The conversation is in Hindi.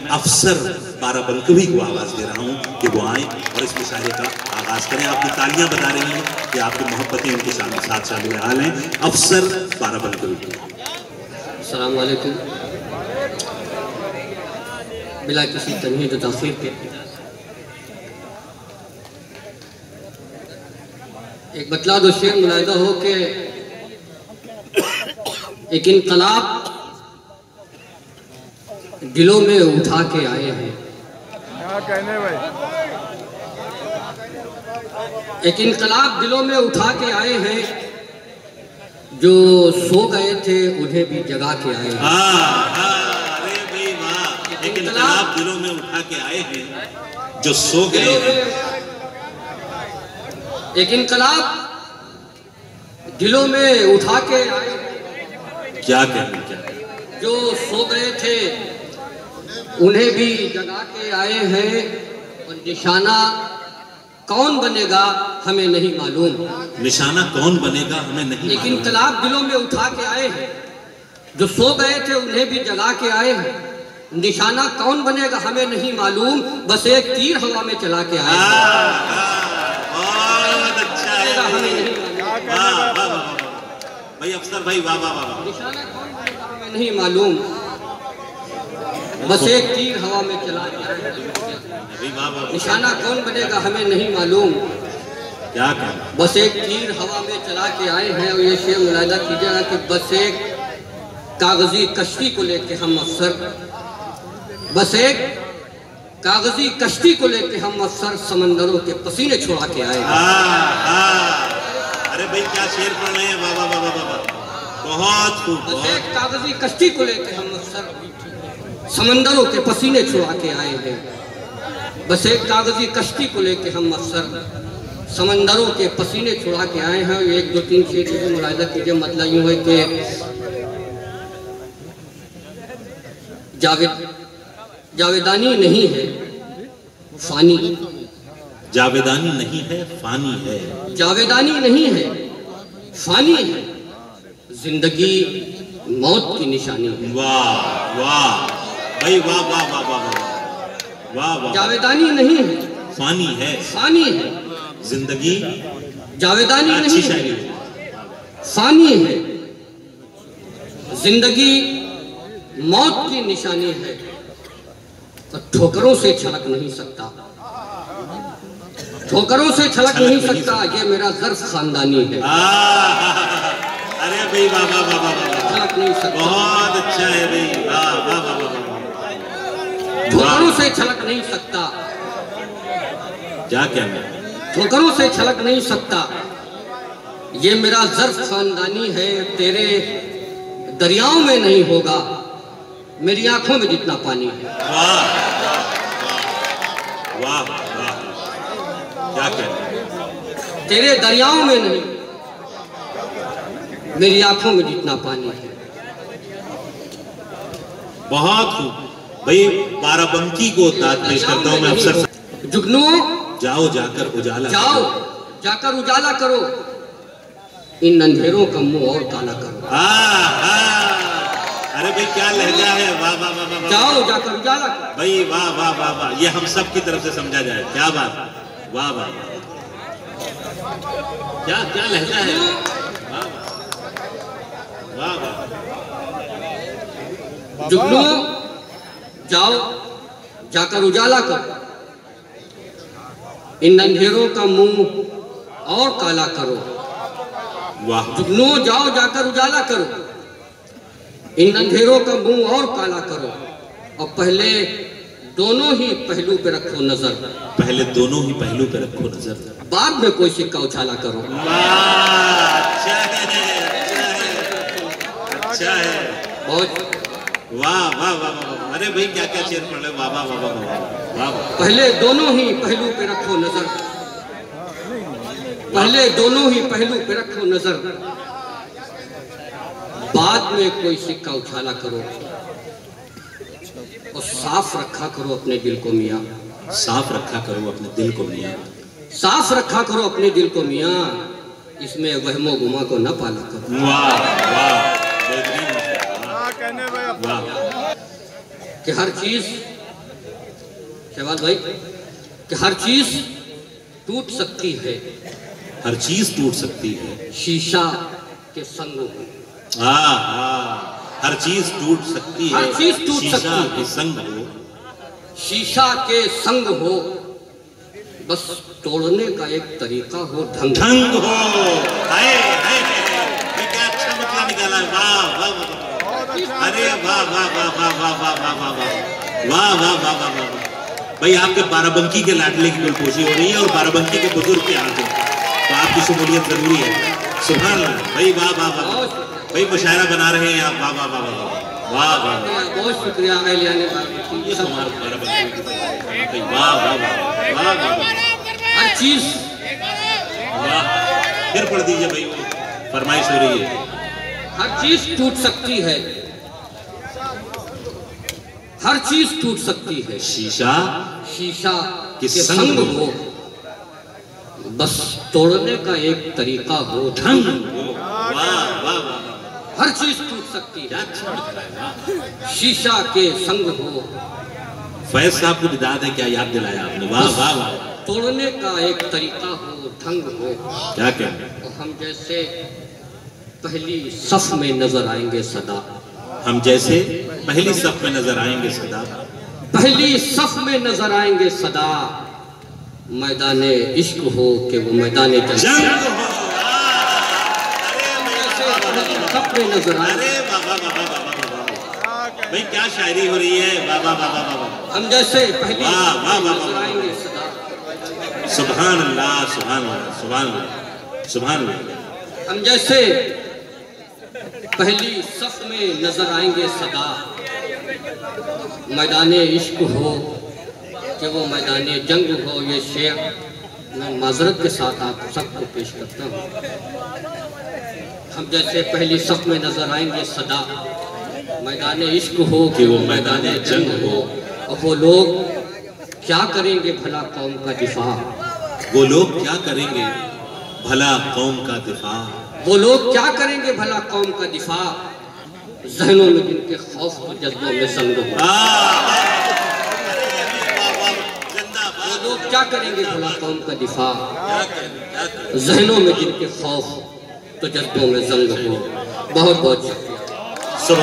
अफसर बाराबंकी को आवाज दे रहा हूं कि वो आए और इस मुशायरे का आगाज करें। आपकी तालियां बता रही हैं कि आपकी मोहब्बतें उनके साथ शामिल हाल हैं। अफसर बाराबंकी। अस्सलाम वालेकुम। बिला किसी तनहीद व ताख़ीर के एक बतला दो शेर मुलाहिदा हो कि एक इनकलाब दिलों में उठा के आए हैं। क्या कहने भाई? एक इनकलाब दिलों में उठा के आए हैं, जो सो गए थे उन्हें भी जगा के आए हैं। अरे भाई वाह, एक इनकलाब दिलों में उठा के आए हैं जो सो गए हैं। एक इनकलाब दिलों में उठा के आए हैं, क्या कहने, क्या जो सो गए थे उन्हें भी जगा के आए हैं। और निशाना कौन बनेगा हमें नहीं मालूम। निशाना कौन बनेगा हमें नहीं एक इनकलाब दिलों में उठा के आए हैं, जो सो गए थे उन्हें भी जगा के आए हैं। निशाना कौन बनेगा हमें नहीं मालूम, बस एक तीर हवा में चला के आए हैं। बहुत अच्छा है, हमें नहीं मालूम। भाई अफसर भाई वाह वाह वाह। निशाना कौन बनेगा हमें नहीं मालूम, बस एक तीर हवा में चला के आए हैं। निशाना कौन बनेगा हमें नहीं मालूम, क्या कहना, बस एक तीर हवा में चला के आए हैं। और ये शेर मुलाहिदा कीजिएगा कि बस एक कागजी कश्ती को लेके हम अफसर, बस एक कागजी कश्ती को लेके हम अफसर समंदरों के पसीने छुड़ा के आए हैं। अरे भाई क्या शेर पढ़ रहे हैं, वाह वाह वाह वाह वाह, बहुत खूब। बस एक कागजी कश्ती को लेके हम अफसर समंदरों के पसीने छुड़ा के आए हैं। बस एक कागजी कश्ती को लेके हम अफसर समंदरों के पसीने छुड़ा के आए हैं। एक दो तीन शेर की मुलाहिदा कीजिए। मतलब यूं है कि जावेदानी नहीं है फानी, जावेदानी नहीं है फानी है, जावेदानी नहीं है फानी है, जिंदगी मौत की निशानी है। वाह वाह भाई वाह वाह वाह वाह वाह वाह। जावेदानी नहीं है फानी है, फानी है, जिंदगी जावेदानी अच्छी नहीं शायरी है फानी है, जिंदगी मौत की निशानी है। तो ठोकरों से छलक नहीं सकता, ठोकरों से छलक नहीं सकता, ये मेरा ज़र्फ खानदानी है। अरे भाई वाह वाह वाह वाह, छलक नहीं सकता, बहुत अच्छा है भाई, वाह वाह वाह वाह। ठोकरों से छलक नहीं सकता, क्या कहना, ठोकरों से छलक नहीं सकता, ये मेरा ज़र्फ खानदानी है। तेरे दरियाओं में नहीं होगा मेरी आंखों में जितना पानी है। वाह वाह वाह, क्या कहना, तेरे दरियाओं में नहीं मेरी आंखों में जितना पानी है। बहुत खूब भाई। बाराबंकी को दाद पेश करता हूँ मैं अफसर। जुगनू जाओ जाकर उजाला, जाओ जाकर उजाला करो, इन अंधेरों का मुंह और काला करो। अरे भाई क्या लहजा है, वाह वाह वाह वाह। जाओ जाकर उजाला करो भाई वाह वाह वाह वाह, ये हम सब की तरफ से समझा जाए, क्या बात, वाह वाह, क्या क्या लहजा है, वाह वाह। जुगनू जाओ जाकर उजाला करो, इन अंधेरों का मुंह और काला करो। वाह जुगनू जाओ जाकर उजाला करो, इन अंधेरों का मुंह और काला करो। और पहले दोनों ही पहलू पे रखो नजर, पहले दोनों ही पहलू पे रखो नजर, बाद में कोई सिक्का उछाला करो। वाह अच्छा है, अच्छा है, बहुत वाह वाह वाह वाह। अरे भाई क्या क्या शेर पढ़ रहे, वाह वाह वाह वाह वाह। पहले दोनों ही पहलू पे रखो नजर, पहले दोनों ही पहलू पे रखो नजर, बाद में कोई सिक्का उछाला करो। और साफ रखा करो अपने दिल को मियाँ, साफ रखा करो अपने दिल को मियाँ, साफ रखा करो अपने दिल को मियाँ, इसमें वहमो गुमा को न पाला करो। वाह वाह, बेहतरीन, कहने भाई वाह। कि हर चीज शहबाज भाई कि हर चीज टूट सकती है, हर चीज टूट सकती है शीशा के संग हो। हर चीज टूट सकती है, हर चीज टूट शीशा सकती है। के संग हो, शीशा के संग हो, बस तोड़ने का एक तरीका हो, ढंग हो। हाय हाय क्या अच्छा मतलब निकाला। वाह वाह वाह, अरे वाह वाह वाह वाह वाह वाह वाह वाह वाह वाह वाह वाह वाह। भाई आपके बाराबंकी के लाडले की गुलपोशी हो रही है और बाराबंकी के बुजुर्ग के आगे, तो आपकी शमूलियत जरूरी है। सुभान अल्लाह भाई, वाह वाह वाह भाई, मुशायरा बना रहे हैं आप। वाह वाह वाह वाह वाह वाह, बहुत शुक्रिया ये हमारे बाराबंकी की, वाह वाह वाह वाह वाह। हर चीज, वाह फिर पढ़ दीजिए भाई, वो फरमाइश हो रही है। हर चीज टूट सकती है, हर चीज टूट सकती है, शीशा शीशा के के संग हो, बस तोड़ने का एक तरीका हो, ढंग हो। वाह वाह वाह, हर चीज टूट सकती है, शीशा के संग हो। फैज साहब को बिदात है, क्या याद दिलाया आपने। वाह वाह वाह, तोड़ने का एक तरीका हो, ढंग हो। क्या क्या, तो हम जैसे पहली सफ में नजर आएंगे सदा, हम जैसे पहली सफ में नजर आएंगे सदा, पहली सफ में नजर आएंगे सदा, मैदाने इश्क हो कि वो मैदाने जंग हो। सफ में नजर आएंगे, भाई क्या शायरी हो रही है। वाह वाह वाह वाह वाह, हम जैसे पहली वाह वाह वाह नजर आएंगे सदा। सुभान अल्लाह सुभान अल्लाह सुभान अल्लाह सुभान अल्लाह। हम जैसे पहली सफ में नजर आएंगे सदा, मैदाने इश्क हो कि वो मैदाने जंग हो। ये शेर मैं माजरत के साथ आप सबको पेश करता हूँ। हम जैसे पहली सफ में नजर आएंगे सदा, मैदाने इश्क हो कि वो मैदाने जंग हो। और वो लोग क्या करेंगे भला कौम का दिफा, वो लोग क्या करेंगे भला कौम का दिफा, वो लोग क्या करेंगे भला कौम का दिफा, जहनों में जिनके खौफ और जज्बों में संग हो। वो लोग क्या करेंगे भला कौम का दिफा, जहनों में जिनके खौफ तो जज्बों में जंग हो। बहुत बहुत शुक्रिया।